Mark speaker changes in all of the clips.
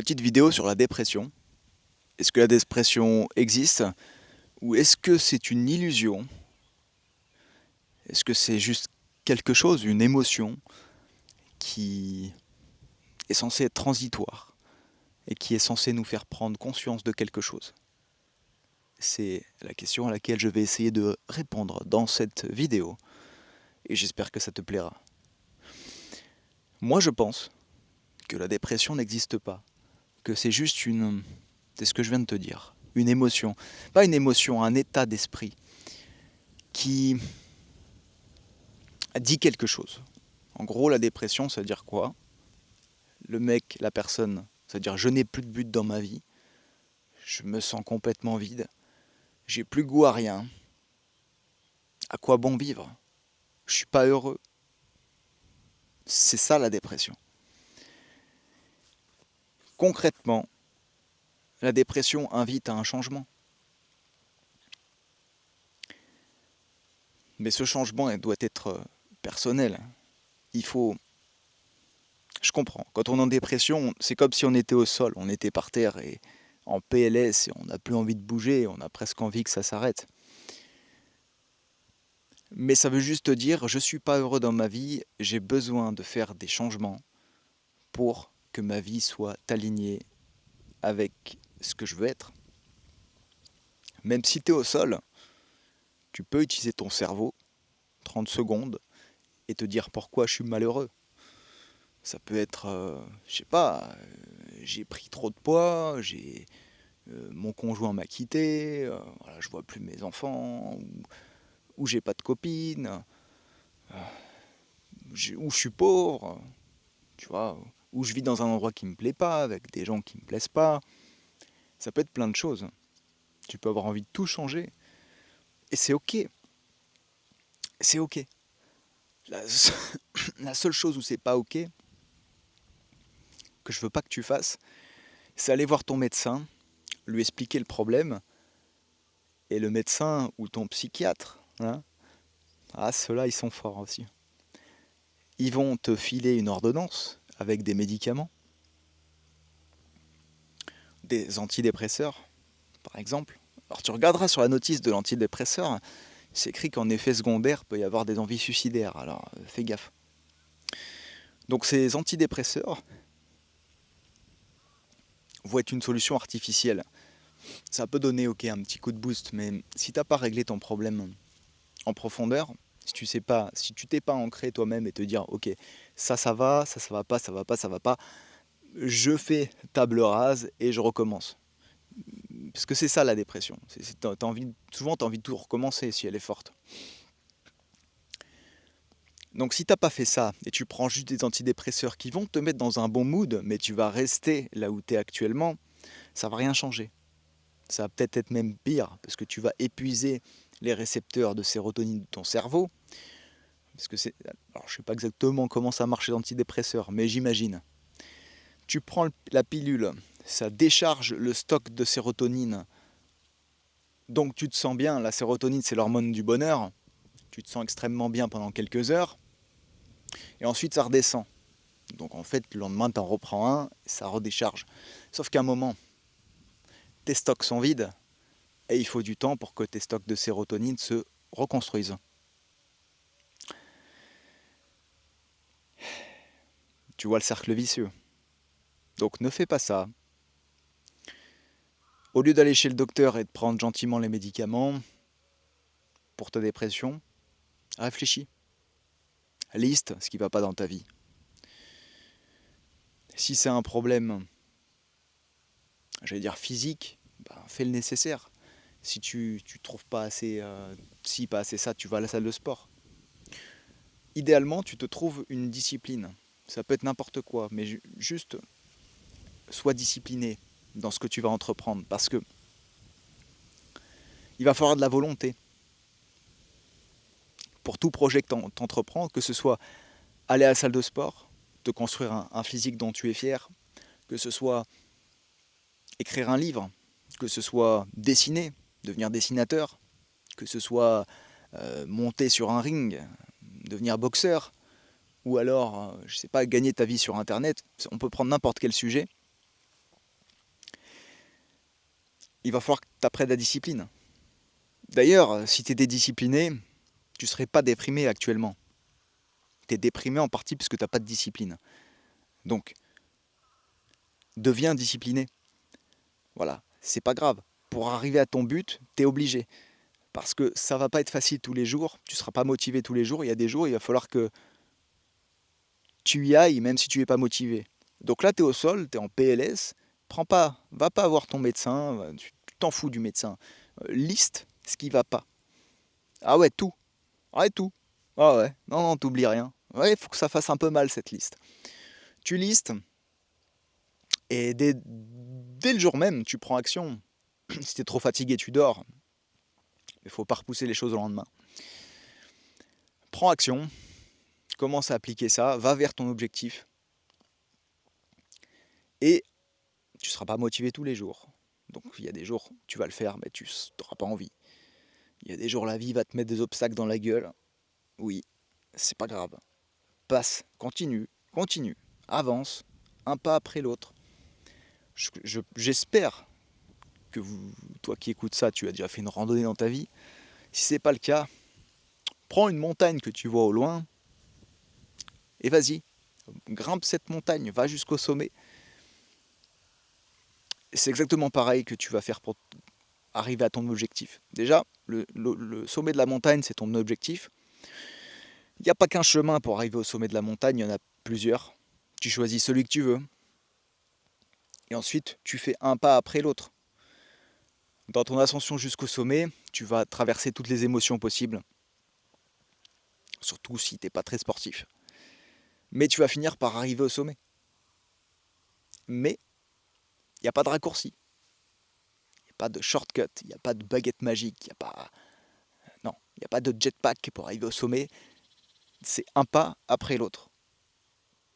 Speaker 1: Petite vidéo sur la dépression. Est-ce que la dépression existe ou est-ce que c'est une illusion? Est-ce que c'est juste quelque chose, une émotion qui est censée être transitoire et qui est censée nous faire prendre conscience de quelque chose? C'est la question à laquelle je vais essayer de répondre dans cette vidéo et j'espère que ça te plaira. Moi je pense que la dépression n'existe pas, que c'est juste c'est ce que je viens de te dire, une émotion. Pas une émotion, un état d'esprit qui dit quelque chose. En gros, la dépression, ça veut dire quoi? Le mec, la personne, ça veut dire je n'ai plus de but dans ma vie, je me sens complètement vide, j'ai plus goût à rien. À quoi bon vivre? Je suis pas heureux. C'est ça la dépression. Concrètement, la dépression invite à un changement. Mais ce changement doit être personnel. Il faut. Je comprends. Quand on est en dépression, c'est comme si on était au sol, on était par terre et en PLS et on n'a plus envie de bouger, on a presque envie que ça s'arrête. Mais ça veut juste dire, je suis pas heureux dans ma vie, j'ai besoin de faire des changements pour que ma vie soit alignée avec ce que je veux être. Même si tu es au sol, tu peux utiliser ton cerveau 30 secondes et te dire pourquoi je suis malheureux. Ça peut être, je sais pas, j'ai pris trop de poids, mon conjoint m'a quitté, voilà, je vois plus mes enfants, ou j'ai pas de copine, ou je suis pauvre, tu vois, ou je vis dans un endroit qui me plaît pas, avec des gens qui me plaisent pas. Ça peut être plein de choses. Tu peux avoir envie de tout changer. Et c'est ok. C'est ok. La, la seule chose où c'est pas ok, que je veux pas que tu fasses, c'est aller voir ton médecin, lui expliquer le problème, et le médecin ou ton psychiatre, hein, ah ceux-là ils sont forts aussi. Ils vont te filer une ordonnance avec des médicaments, des antidépresseurs par exemple. Alors tu regarderas sur la notice de l'antidépresseur, c'est écrit qu'en effet secondaire peut y avoir des envies suicidaires, alors fais gaffe. Donc ces antidépresseurs vont être une solution artificielle. Ça peut donner ok un petit coup de boost, mais si t'as pas réglé ton problème en profondeur, si tu sais pas, si tu t'es pas ancré toi-même et te dire ok ça va, ça va pas, ça va pas, ça va pas, je fais table rase et je recommence. Parce que c'est ça la dépression. Souvent t'as envie de tout recommencer si elle est forte. Donc si t'as pas fait ça et tu prends juste des antidépresseurs qui vont te mettre dans un bon mood, mais tu vas rester là où tu es actuellement, ça va rien changer. Ça va peut-être être même pire, parce que tu vas épuiser les récepteurs de sérotonine de ton cerveau. Parce que c'est. Alors je sais pas exactement comment ça marche les antidépresseurs, mais j'imagine. Tu prends la pilule, ça décharge le stock de sérotonine. Donc tu te sens bien, la sérotonine c'est l'hormone du bonheur. Tu te sens extrêmement bien pendant quelques heures. Et ensuite ça redescend. Donc en fait, le lendemain, tu en reprends un, ça redécharge. Sauf qu'à un moment, tes stocks sont vides et il faut du temps pour que tes stocks de sérotonine se reconstruisent. Tu vois le cercle vicieux. Donc ne fais pas ça. Au lieu d'aller chez le docteur et de prendre gentiment les médicaments pour ta dépression, réfléchis. Liste ce qui ne va pas dans ta vie. Si c'est un problème, j'allais dire physique, bah, fais le nécessaire. Si tu trouves pas assez, pas assez ça, tu vas à la salle de sport. Idéalement, tu te trouves une discipline. Ça peut être n'importe quoi, mais juste sois discipliné dans ce que tu vas entreprendre, parce que il va falloir de la volonté pour tout projet que tu entreprends, que ce soit aller à la salle de sport, te construire un physique dont tu es fier, que ce soit écrire un livre, que ce soit dessiner, devenir dessinateur, que ce soit monter sur un ring, devenir boxeur, ou alors, je sais pas, gagner ta vie sur Internet. On peut prendre n'importe quel sujet. il va falloir que tu apprennes la discipline. D'ailleurs, si tu étais discipliné, tu serais pas déprimé actuellement. Tu es déprimé en partie parce que tu n'as pas de discipline. Donc, deviens discipliné. Voilà, c'est pas grave. Pour arriver à ton but, tu es obligé. Parce que ça va pas être facile tous les jours, tu seras pas motivé tous les jours, il y a des jours, il va falloir que tu y ailles même si tu es pas motivé. Donc là, tu es au sol, tu es en PLS, va pas voir ton médecin, tu t'en fous du médecin. Liste ce qui va pas. Ah ouais, tout. Ah ouais, tout. Ah ouais, non, non, t'oublies rien. Ouais, il faut que ça fasse un peu mal cette liste. Tu listes et dès le jour même, tu prends action. Si t'es trop fatigué, tu dors. Il faut pas repousser les choses au lendemain. Prends action, commence à appliquer ça, va vers ton objectif et tu ne seras pas motivé tous les jours. Donc il y a des jours où tu vas le faire, mais tu n'auras pas envie. Il y a des jours la vie va te mettre des obstacles dans la gueule. Oui, c'est pas grave. Passe, continue, continue, avance, un pas après l'autre. J'espère que toi qui écoutes ça, tu as déjà fait une randonnée dans ta vie. Si c'est pas le cas, prends une montagne que tu vois au loin et vas-y, grimpe cette montagne, va jusqu'au sommet. C'est exactement pareil que tu vas faire pour arriver à ton objectif. Déjà, le sommet de la montagne, c'est ton objectif. Il n'y a pas qu'un chemin pour arriver au sommet de la montagne, il y en a plusieurs. Tu choisis celui que tu veux. Et ensuite, tu fais un pas après l'autre. Dans ton ascension jusqu'au sommet, tu vas traverser toutes les émotions possibles. Surtout si tu n'es pas très sportif. Mais tu vas finir par arriver au sommet. Mais il n'y a pas de raccourci. Il n'y a pas de shortcut. Il n'y a pas de baguette magique. Il n'y a pas... Non, il n'y a pas de jetpack pour arriver au sommet. C'est un pas après l'autre.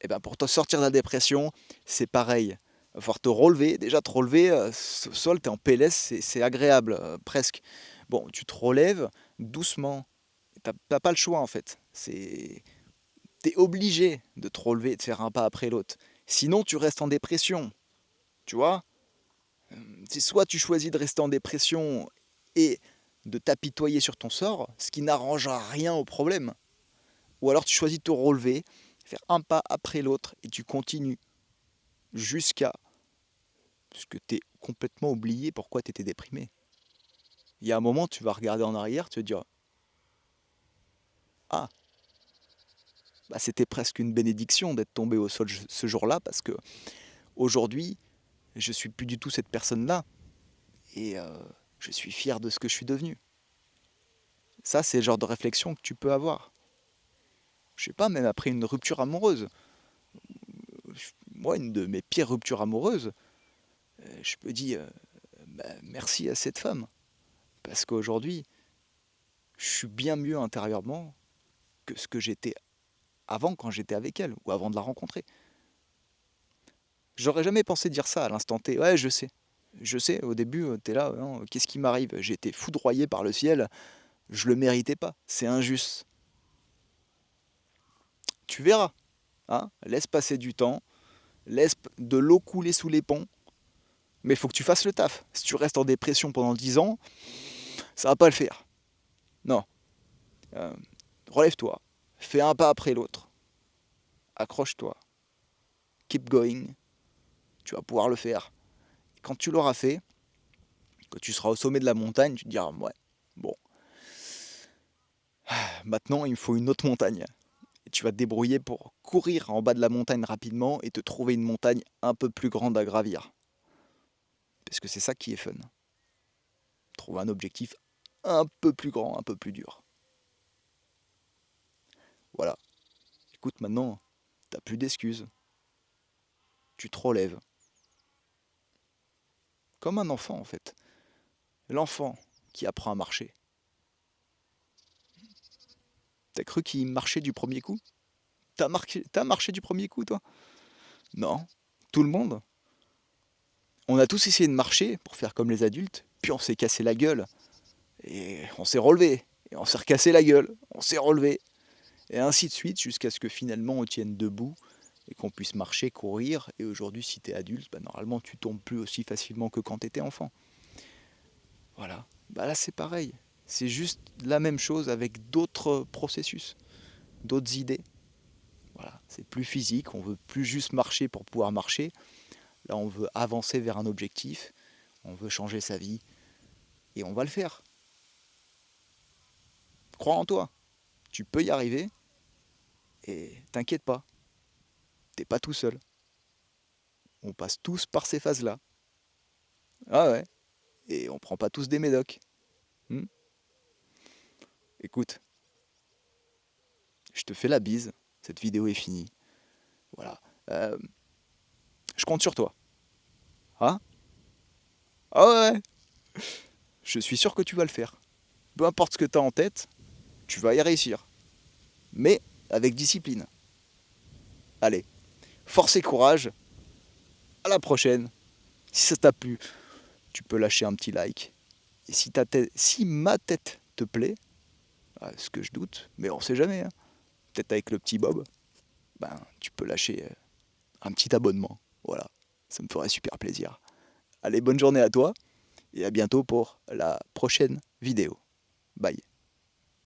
Speaker 1: Et ben pour te sortir de la dépression, c'est pareil. Il va falloir te relever. Déjà, te relever, ce sol, tu es en PLS, c'est agréable, presque. Bon, tu te relèves doucement. T'as pas le choix en fait. T'es obligé de te relever et de faire un pas après l'autre. Sinon, tu restes en dépression. Tu vois? C'est soit tu choisis de rester en dépression et de t'apitoyer sur ton sort, ce qui n'arrangera rien au problème. Ou alors tu choisis de te relever, faire un pas après l'autre et tu continues jusqu'à ce que tu aies complètement oublié pourquoi tu étais déprimé. Il y a un moment, tu vas regarder en arrière, tu vas te dire ah, bah c'était presque une bénédiction d'être tombé au sol ce jour-là parce que aujourd'hui, je suis plus du tout cette personne-là et je suis fier de ce que je suis devenu. Ça, c'est le genre de réflexion que tu peux avoir. Je sais pas, même après une rupture amoureuse. Moi, une de mes pires ruptures amoureuses, je me dis bah, merci à cette femme. Parce qu'aujourd'hui, je suis bien mieux intérieurement que ce que j'étais avant quand j'étais avec elle ou avant de la rencontrer. J'aurais jamais pensé dire ça à l'instant T. Ouais, je sais. Je sais, au début, t'es là, non, qu'est-ce qui m'arrive? J'ai été foudroyé par le ciel, je le méritais pas, c'est injuste. Tu verras, hein? Laisse passer du temps, laisse de l'eau couler sous les ponts, mais il faut que tu fasses le taf. Si tu restes en dépression pendant 10 ans, ça va pas le faire. Non. Euh, Relève-toi, fais un pas après l'autre, accroche-toi, keep going, tu vas pouvoir le faire. Et quand tu l'auras fait, que tu seras au sommet de la montagne, tu te diras, ouais, bon, maintenant il me faut une autre montagne. Et tu vas te débrouiller pour courir en bas de la montagne rapidement et te trouver une montagne un peu plus grande à gravir. Parce que c'est ça qui est fun. Trouver un objectif un peu plus grand, un peu plus dur. Voilà. Écoute, maintenant, t'as plus d'excuses. Tu te relèves. Comme un enfant en fait. L'enfant qui apprend à marcher. T'as cru qu'il marchait du premier coup? T'as marché du premier coup, toi? Non. Tout le monde. On a tous essayé de marcher pour faire comme les adultes, puis on s'est cassé la gueule. Et on s'est relevé. Et on s'est recassé la gueule. On s'est relevé. Et ainsi de suite, jusqu'à ce que finalement on tienne debout et qu'on puisse marcher, courir. Et aujourd'hui, si t'es adulte, bah, normalement tu tombes plus aussi facilement que quand t'étais enfant. Voilà. Bah là, c'est pareil. C'est juste la même chose avec d'autres processus, d'autres idées. Voilà. C'est plus physique, on veut plus juste marcher pour pouvoir marcher. Là, on veut avancer vers un objectif, on veut changer sa vie, et on va le faire. Crois en toi, tu peux y arriver, et t'inquiète pas, t'es pas tout seul. On passe tous par ces phases-là. Ah ouais, et on prend pas tous des médocs. Hmm. Écoute, je te fais la bise, cette vidéo est finie. Voilà. Euh, je compte sur toi. Hein? Ah ouais, je suis sûr que tu vas le faire. Peu importe ce que tu as en tête, tu vas y réussir. Mais avec discipline. Allez, force et courage. À la prochaine. Si ça t'a plu, tu peux lâcher un petit like. Et si ma tête te plaît, ce que je doute, mais on sait jamais, hein, peut-être avec le petit Bob, ben, tu peux lâcher un petit abonnement. Voilà, ça me ferait super plaisir. Allez, bonne journée à toi et à bientôt pour la prochaine vidéo. Bye.